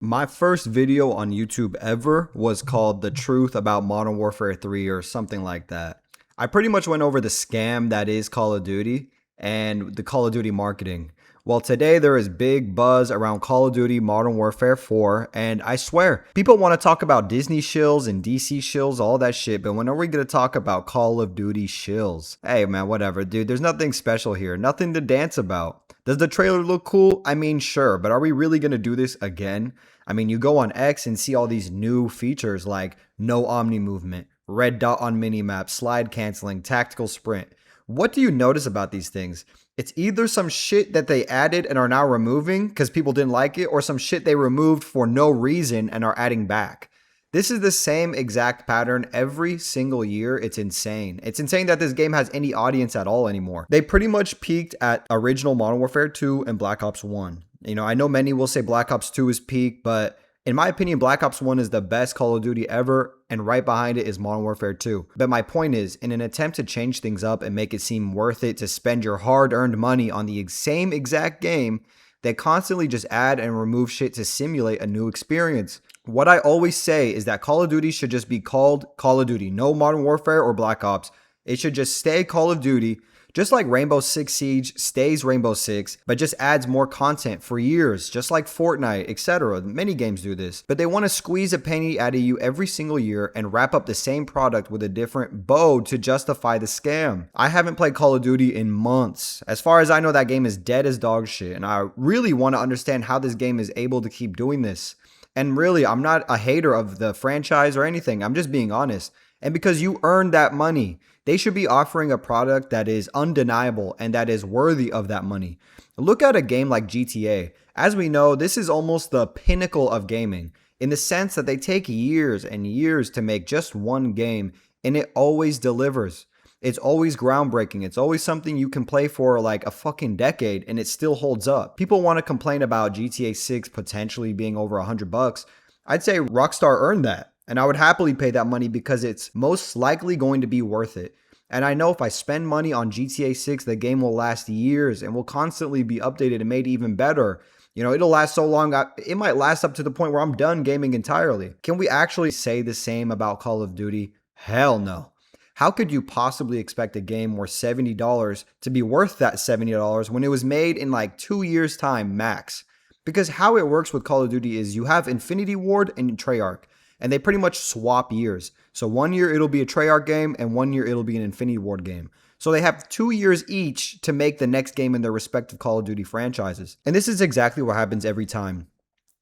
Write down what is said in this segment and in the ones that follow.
My first video on YouTube ever was called The Truth About Modern Warfare 3 or something like that. I pretty much went over the scam that is Call of Duty and the Call of Duty marketing. Well, today there is big buzz around Call of Duty Modern Warfare 4, and I swear, people want to talk about Disney shills and DC shills, all that shit, but when are we going to talk about Call of Duty shills? Hey man, whatever, dude, there's nothing special here, nothing to dance about. Does the trailer look cool? I mean, sure, but are we really going to do this again? I mean, you go on X and see all these new features like no omni movement, red dot on minimap, slide canceling, tactical sprint. What do you notice about these things? It's either some shit that they added and are now removing because people didn't like it, or some shit they removed for no reason and are adding back. This is the same exact pattern every single year. It's insane. It's insane that this game has any audience at all anymore. They pretty much peaked at original Modern Warfare 2 and Black Ops 1. You know, I know many will say Black Ops 2 is peak, but in my opinion, Black Ops 1 is the best Call of Duty ever, and right behind it is Modern Warfare 2. But my point is, in an attempt to change things up and make it seem worth it to spend your hard-earned money on the same exact game, they constantly just add and remove shit to simulate a new experience. What I always say is that Call of Duty should just be called Call of Duty. No Modern Warfare or Black Ops. It should just stay Call of Duty. Just like Rainbow Six Siege stays Rainbow Six, but just adds more content for years, just like Fortnite, etc. Many games do this, but they want to squeeze a penny out of you every single year and wrap up the same product with a different bow to justify the scam. I haven't played Call of Duty in months. As far as I know, that game is dead as dog shit, and I really want to understand how this game is able to keep doing this. And really, I'm not a hater of the franchise or anything. I'm just being honest. And because you earned that money, they should be offering a product that is undeniable and that is worthy of that money. Look at a game like GTA. As we know, this is almost the pinnacle of gaming in the sense that they take years and years to make just one game, and it always delivers. It's always groundbreaking. It's always something you can play for like a fucking decade and it still holds up. People want to complain about GTA 6 potentially being over $100. I'd say Rockstar earned that, and I would happily pay that money because it's most likely going to be worth it. And I know if I spend money on GTA 6, the game will last years and will constantly be updated and made even better. You know, it'll last so long, it might last up to the point where I'm done gaming entirely. Can we actually say the same about Call of Duty? Hell no. How could you possibly expect a game worth $70 to be worth that $70 when it was made in like 2 years' time max? Because how it works with Call of Duty is you have Infinity Ward and Treyarch, and they pretty much swap years. So 1 year it'll be a Treyarch game, and 1 year it'll be an Infinity Ward game. So they have 2 years each to make the next game in their respective Call of Duty franchises. And this is exactly what happens every time.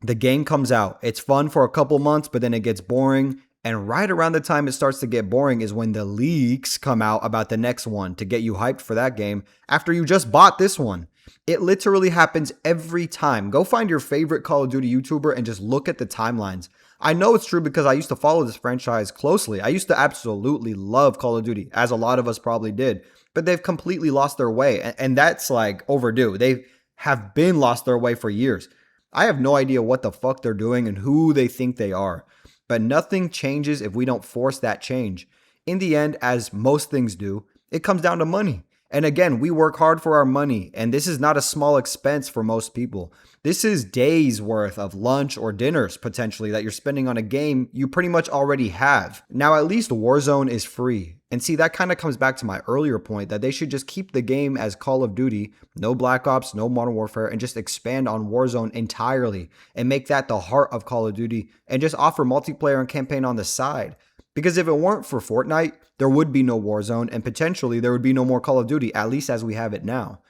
The game comes out. It's fun for a couple months, but then it gets boring. And right around the time it starts to get boring is when the leaks come out about the next one to get you hyped for that game after you just bought this one. It literally happens every time. Go find your favorite Call of Duty YouTuber and just look at the timelines. I know it's true because I used to follow this franchise closely. I used to absolutely love Call of Duty, as a lot of us probably did. But they've completely lost their way, and that's like overdue. They have been lost their way for years. I have no idea what the fuck they're doing and who they think they are. But nothing changes if we don't force that change. In the end, as most things do, it comes down to money. And again, we work hard for our money, and this is not a small expense for most people. This is days worth of lunch or dinners potentially that you're spending on a game you pretty much already have. Now, at least Warzone is free. And see, that kind of comes back to my earlier point that they should just keep the game as Call of Duty, no Black Ops, no Modern Warfare, and just expand on Warzone entirely and make that the heart of Call of Duty and just offer multiplayer and campaign on the side. Because if it weren't for Fortnite, there would be no Warzone, and potentially there would be no more Call of Duty, at least as we have it now.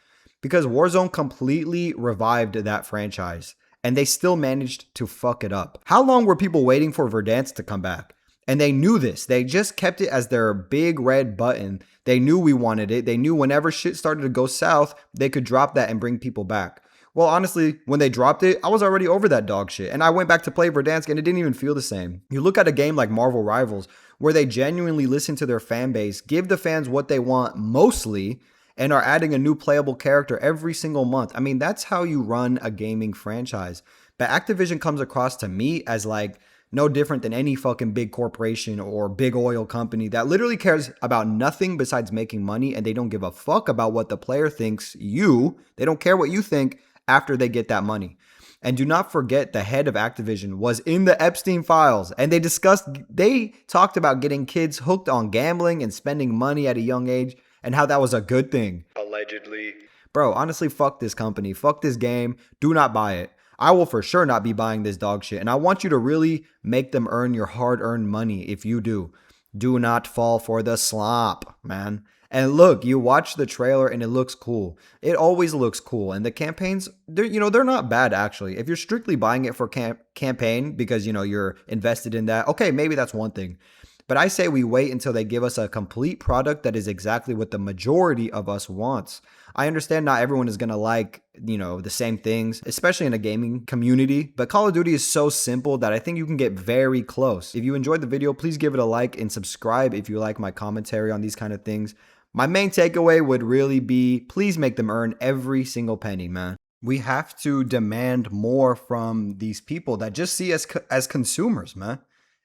Because Warzone completely revived that franchise, and they still managed to fuck it up. How long were people waiting for Verdansk to come back? And they knew this. They just kept it as their big red button. They knew we wanted it. They knew whenever shit started to go south, they could drop that and bring people back. Well, honestly, when they dropped it, I was already over that dog shit. And I went back to play Verdansk and it didn't even feel the same. You look at a game like Marvel Rivals, where they genuinely listen to their fan base, give the fans what they want mostly, and are adding a new playable character every single month. I mean, that's how you run a gaming franchise. But Activision comes across to me as like no different than any fucking big corporation or big oil company that literally cares about nothing besides making money, and they don't give a fuck about what the player thinks they don't care what you think after they get that money. And do not forget the head of Activision was in the Epstein files, and they talked about getting kids hooked on gambling and spending money at a young age and how that was a good thing. Allegedly. Bro, honestly, fuck this company. Fuck this game. Do not buy it. I will for sure not be buying this dog shit. And I want you to really make them earn your hard earned money if you do. Do not fall for the slop, man. And look, you watch the trailer and it looks cool. It always looks cool. And the campaigns, they're not bad actually. If you're strictly buying it for campaign because you're invested in that, okay, maybe that's one thing. But I say we wait until they give us a complete product that is exactly what the majority of us wants. I understand not everyone is going to like, the same things, especially in a gaming community, but Call of Duty is so simple that I think you can get very close. If you enjoyed the video, please give it a like and subscribe if you like my commentary on these kind of things. My main takeaway would really be, please make them earn every single penny, man. We have to demand more from these people that just see us as consumers, man.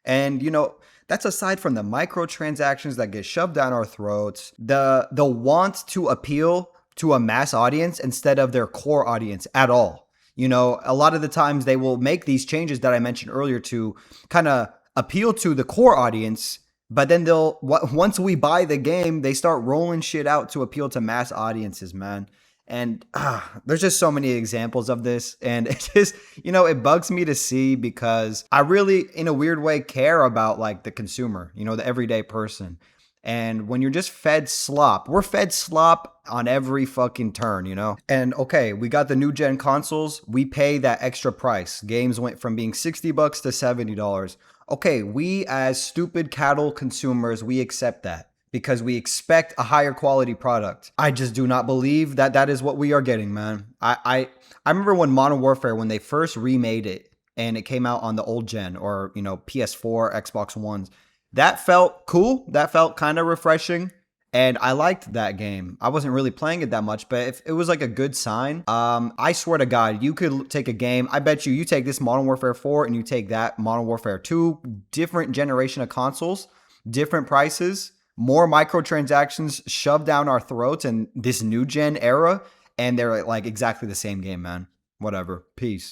And that's aside from the microtransactions that get shoved down our throats, the want to appeal to a mass audience instead of their core audience at all. A lot of the times they will make these changes that I mentioned earlier to kind of appeal to the core audience, but then once we buy the game, they start rolling shit out to appeal to mass audiences, man. And there's just so many examples of this. And it just, it bugs me to see because I really, in a weird way, care about like the consumer, the everyday person. And when you're just fed slop, we're fed slop on every fucking turn, And okay, we got the new gen consoles. We pay that extra price. Games went from being $60 to $70. Okay, we as stupid cattle consumers, we accept that because we expect a higher quality product. I just do not believe that is what we are getting, man. I remember when Modern Warfare, when they first remade it and it came out on the old gen or, PS4, Xbox Ones, that felt cool. That felt kind of refreshing. And I liked that game. I wasn't really playing it that much, but if it was like a good sign. I swear to God, you could take a game. I bet you take this Modern Warfare 4 and you take that Modern Warfare 2, different generation of consoles, different prices, more microtransactions shoved down our throats in this new gen era. And they're like exactly the same game, man. Whatever. Peace.